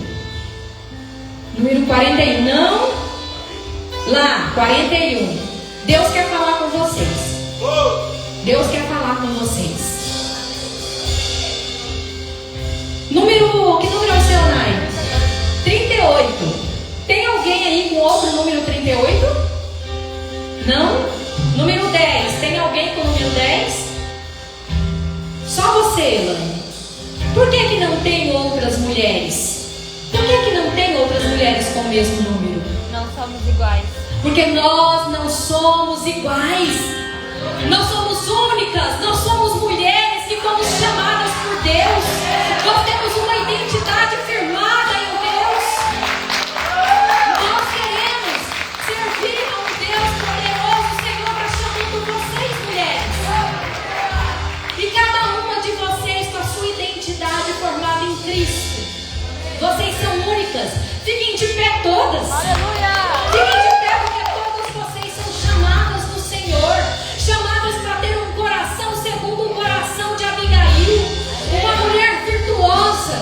Número 41, não? Lá, 41. Deus quer falar com vocês. Deus quer falar com vocês. Que número é o seu, Nai? 38. Tem alguém aí com outro número 38? Não? Número 10. Tem alguém com o número 10? Só você, Elane. Por que não tem outras mulheres? Por que não tem outras mulheres com o mesmo número? Não somos iguais. Porque nós não somos iguais. Nós somos únicas. Nós somos mulheres que fomos chamadas por Deus. Nós temos uma identidade firmada em Deus. Nós queremos servir a um Deus poderoso. O Senhor está chamando vocês, mulheres. E cada uma de vocês com a sua identidade formada em Cristo. Vocês são únicas. Fiquem de pé todas. Aleluia. Fiquem de pé porque todas vocês são chamadas do Senhor. Chamadas para ter um coração segundo o coração de Abigail. Uma mulher virtuosa.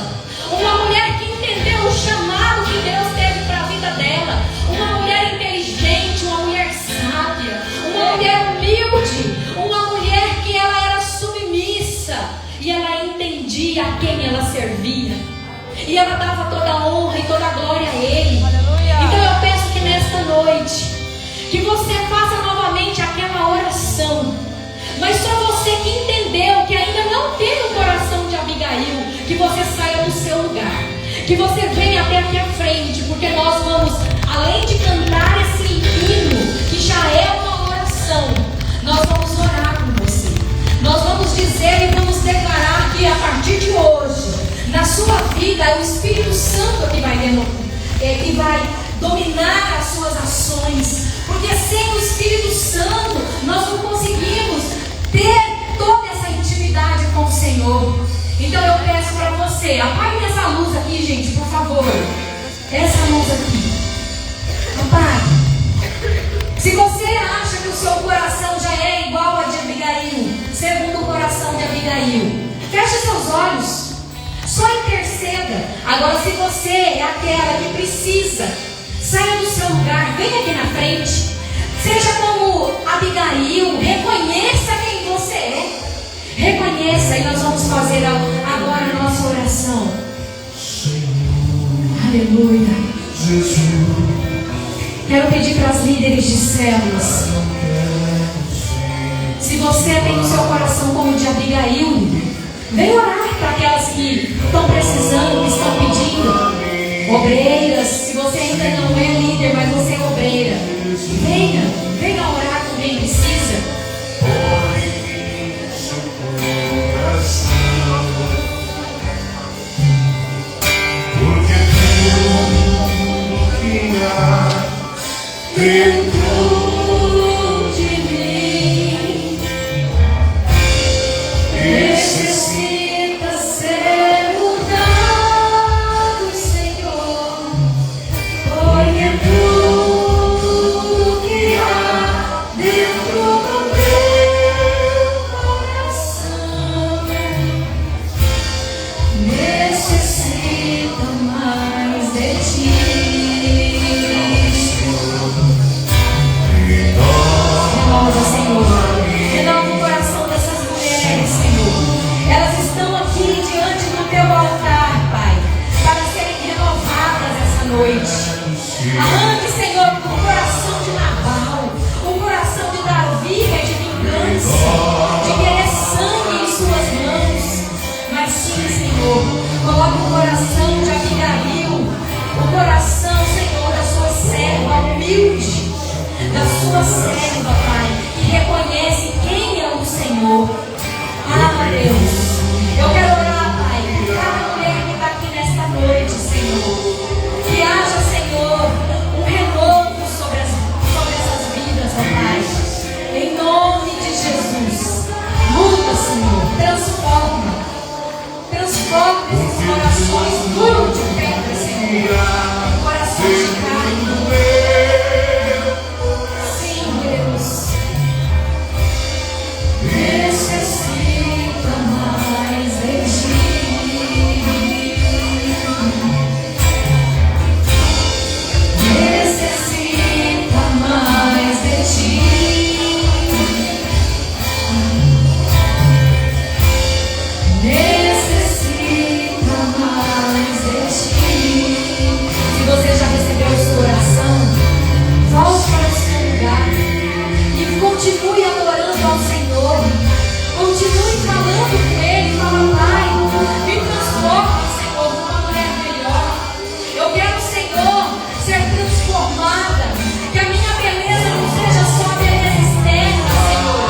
Uma mulher que entendeu o chamado que Deus teve para a vida dela. Uma mulher inteligente, uma mulher sábia. Uma mulher humilde. Uma mulher que ela era submissa. E ela entendia a quem ela servia. E ela dava toda a honra e toda a glória a Ele. Aleluia. Então eu peço que nesta noite, que você faça novamente aquela oração. Mas só você que entendeu, que ainda não teve o coração de Abigail, que você saia do seu lugar. Que você venha até aqui à frente, porque nós vamos, além de cantar esse hino, que já é uma oração, nós vamos orar com você. Nós vamos dizer e vamos declarar que a partir de hoje, na sua vida é o Espírito Santo que vai dominar as suas ações. Porque sem o Espírito Santo nós não conseguimos ter toda essa intimidade com o Senhor. Então eu peço para você, apague essa luz aqui, gente, por favor. Essa luz aqui. Apague. Se você acha que o o seu coração já é igual a de Abigail, segundo o coração de Abigail. Feche seus olhos. Só interceda. Agora, se você é aquela que precisa, saia do seu lugar, venha aqui na frente. Seja como Abigail, reconheça quem você é. Reconheça, e nós vamos fazer agora a nossa oração. Aleluia. Quero pedir para as líderes de células, se você tem o seu coração como o de Abigail, vem orar para aquelas que estão precisando, que estão pedindo. Obreiras, se você ainda não é líder, mas você é obreira, venha orar com quem precisa. Porque tudo que há dentro de mim necessita ser mudado, Senhor. Porque tudo que há dentro do meu coração necessita mais de ti. Renova, Senhor. Renova o coração dessas mulheres, Senhor. Elas estão aqui diante do teu altar, Pai, para serem renovadas essa noite. Arranque, Senhor, o coração de Nabal, o coração de Davi, que é de vingança, de querer sangue em suas mãos. Mas sim, Senhor, coloque o coração de Abigail, o coração, Senhor, da sua serva humilde, da sua serva, Pai, que reconhece quem é o Senhor. Ah, Deus, eu quero orar, Pai, cada mulher que está aqui nesta noite, Senhor, que haja, Senhor, um renovo sobre essas vidas, ó Pai, em nome de Jesus. Muda, Senhor, transforma esses corações duros de pedra, Senhor, corações de carne. Sim, Deus, necessita mais de ti. Necessita mais de ti. Necessita mais de ti. Se você já recebeu o seu coração, volte para o seu lugar e continue adorando ao Senhor. Continue falando com Ele. Fala, Pai, me transforma, Senhor, numa mulher melhor. Eu quero, Senhor, ser transformada. Que a minha beleza não seja só a beleza externa, Senhor.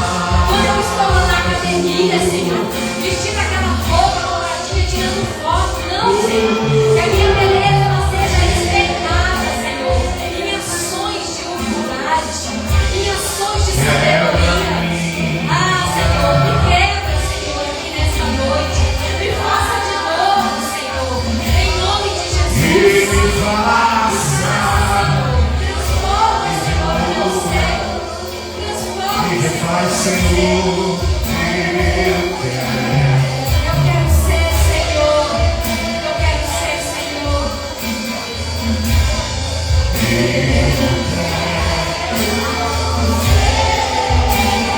Quando eu estou lá na academia, Senhor, vestindo aquela roupa coloradinha, tirando foto, não, Senhor. Que a minha beleza não seja externada, Senhor, em ações de humildade, em ações de sabedoria. Ah, Senhor, me quebra, Senhor, aqui nessa noite. Me faça de novo, Senhor, em nome de Jesus. Transforma, Senhor, meu ser. Transforma, Senhor. Eu quero ser, Senhor. Eu quero ser, Senhor.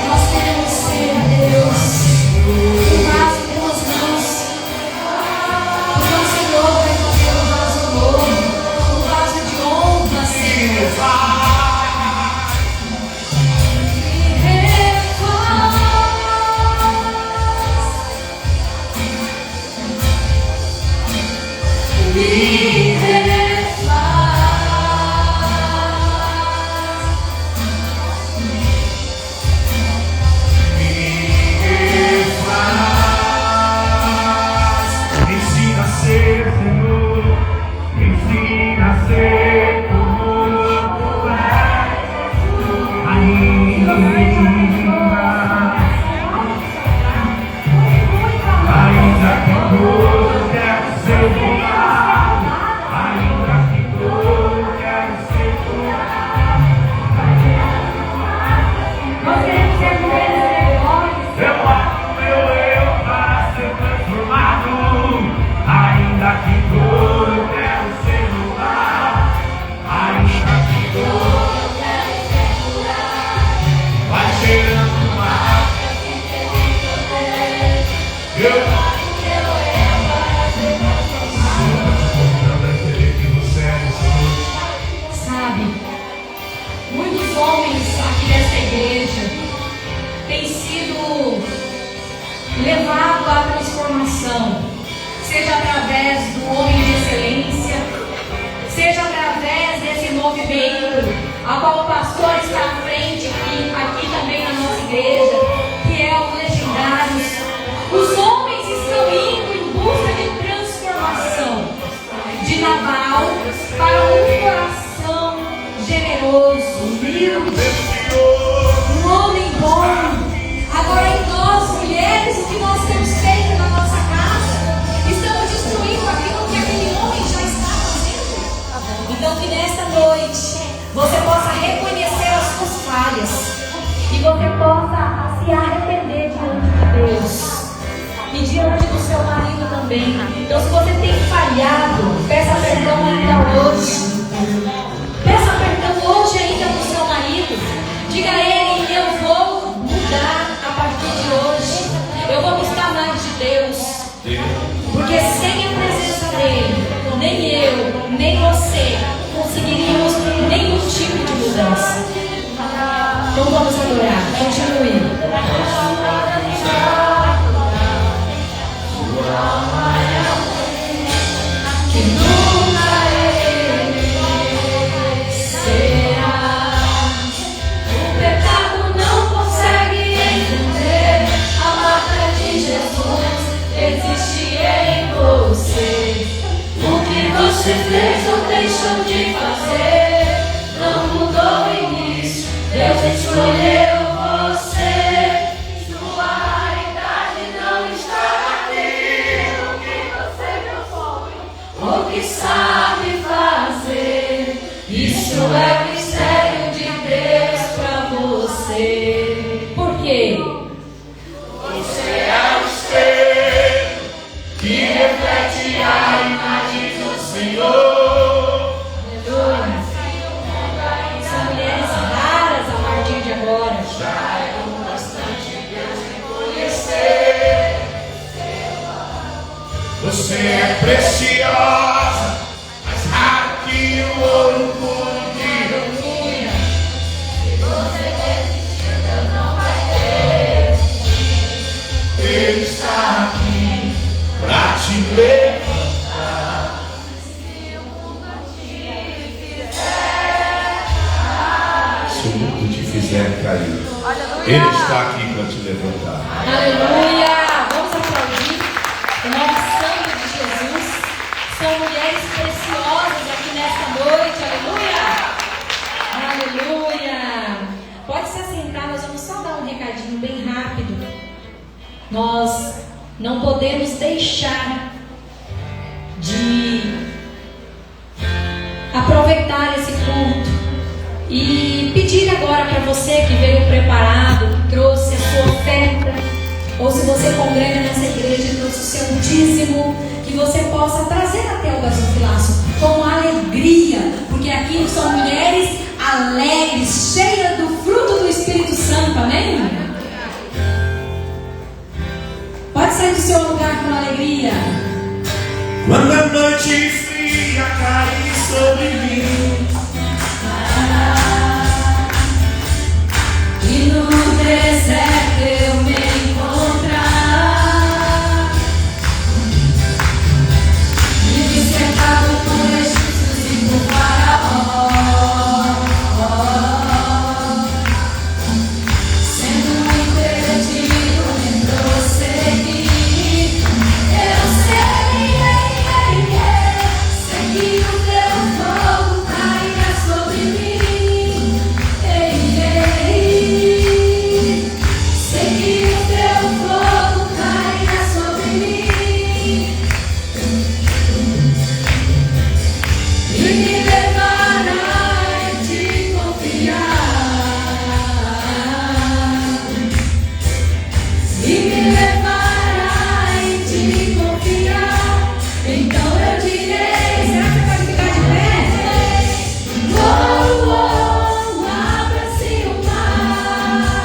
Nós queremos ser, Deus, um vaso em tuas mãos. Porque o Senhor vai fazer um vaso novo, um vaso de honra, Senhor. Me refaz. Sabe, muitos homens aqui nessa igreja têm sido levados à transformação, seja através do homem de excelência, seja através desse movimento a qual o pastor está à frente aqui também na nossa igreja, que é o Legendários. Os homens estão indo em busca de transformação, de Nabal para um coração generoso, humilde, um homem bom. Agora em nós, mulheres, o que nós temos feito na nossa casa, estamos destruindo aquilo que aquele homem já está fazendo. Então que nesta noite você possa reconhecer as suas falhas e você possa se arrepender diante de Deus e diante do seu marido também. Então se você tem falhado, peça perdão ainda hoje. Peça perdão hoje ainda para o seu marido. Diga a ele: eu vou mudar a partir de hoje. Eu vou buscar mais de Deus. Porque sem a presença dele, nem eu, nem você conseguiríamos nenhum tipo de mudança. Então vamos adorar. Continue. Que nunca ele será. O pecado não consegue entender a marca de Jesus existe em você. O que você fez ou deixou de fazer não mudou o início. Deus escolheu você. Sua raridade não está naquilo que você propõe ou que sabe fazer. Isso é o mistério de Deus para você. Por quê? Você é o espelho que reflete a imagem do Senhor. São mulheres raras a partir de agora. Já é o bastante Deus me conhecer. Você é preciosa, mais rara que o ouro fundido. Se você desistir, Deus não vai desistir. Ele está aqui pra te levantar. Se o mundo te fizer cair, Ele está aqui para te levantar. Aleluia! Vamos aplaudir o nosso sangue de Jesus. São mulheres preciosas aqui nesta noite. Aleluia! Aleluia! Pode se assentar, nós vamos só dar um recadinho bem rápido. Nós não podemos deixar de aproveitar esse culto e pedir agora para você que veio preparado, que trouxe a sua oferta, ou se você congrega nessa igreja e trouxe o seu dízimo, que você possa trazer até o gasofilaço com alegria, porque aqui são mulheres alegres, cheias do fruto do Espírito Santo, amém? Pode sair do seu lugar com alegria. Quando a noite fria cair sobre mim, E no deserto eu me encontrar, e cercado por egípcios e por Faraó, sendo impedido em prosseguir, eu sei que o teu fogo cairá sobre mim. Sei que o teu fogo cairá sobre mim e me levará a te confiar, e me levará a te confiar. Então eu direi, será que você pode ficar de pé? Abra-se o mar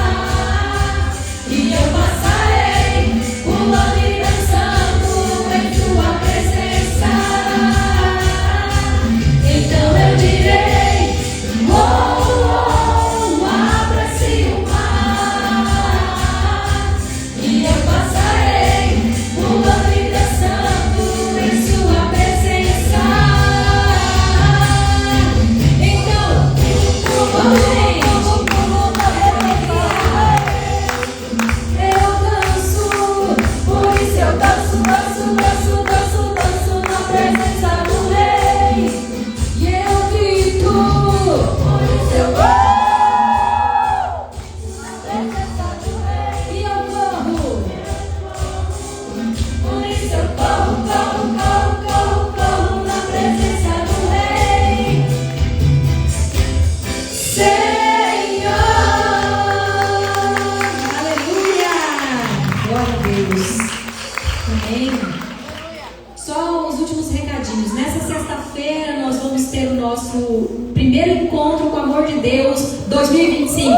e eu passarei pulando e Glória a Deus. Amém. Só os últimos recadinhos. Nessa sexta-feira nós vamos ter o nosso primeiro encontro com o amor de Deus 2025.